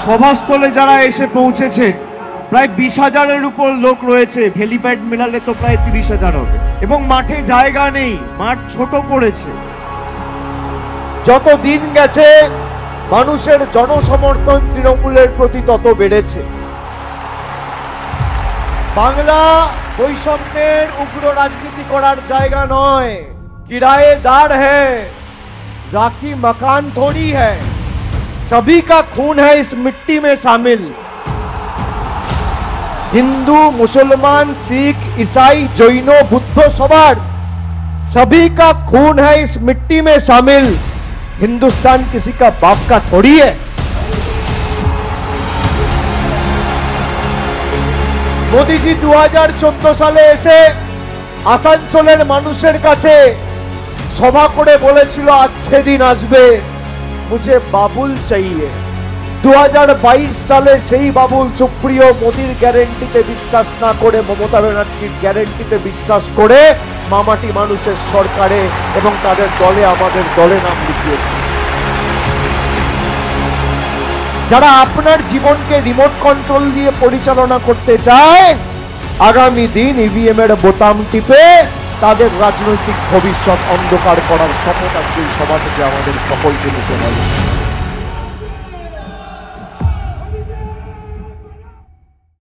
সভাস্থলে যারা এসে পৌঁছেছে প্রায় 20,000-এর উপর লোক রয়েছে, হেলিপ্যাড মেলালে তো প্রায় 30,000 হবে, এবং মাঠে জায়গা নেই, মাঠ ছোট পড়েছে। যত দিন গেছে মানুষের জনসমর্থন তৃণমূলের প্রতি তত বেড়েছে। বাংলা বৈষম্যের উগ্র রাজনীতি করার জায়গা নয়। किराएदार है, जाकी मकान थोड़ी है, सभी का खून है इस मिट्टी में शामिल। हिंदू, मुसलमान, सिख, ईसाई, जैनो, बुद्ध सवार सभी का खून है इस मिट्टी में शामिल। हिंदुस्तान किसी का बाप का थोड़ी है। मोदी जी 2014 সালে এসে আসানসোলের মানুষের কাছে সভা করে বলেছিল अच्छे दिन আসবে, मुझे बाबुल चाहिए। 2022 সালে সেই বাবুল সুপ্রিয় মোদির গ্যারান্টিতে বিশ্বাস না করে মমতা ব্যানার্জির গ্যারান্টিতে বিশ্বাস করে মামাটি মানুষের সরকারে এবং তাদের দলে, আমাদের দলে নাম লিখিয়েছে। যারা আপনার জীবনকে রিমোট কন্ট্রোল দিয়ে পরিচালনা করতে চায়, আগামী দিন ইভিএম এর বোতাম টিপে তাদের রাজনৈতিক ভবিষ্যৎ অন্ধকার করার শপথ আজকে সভা থেকে আমাদের সকলকে নিতে হবে।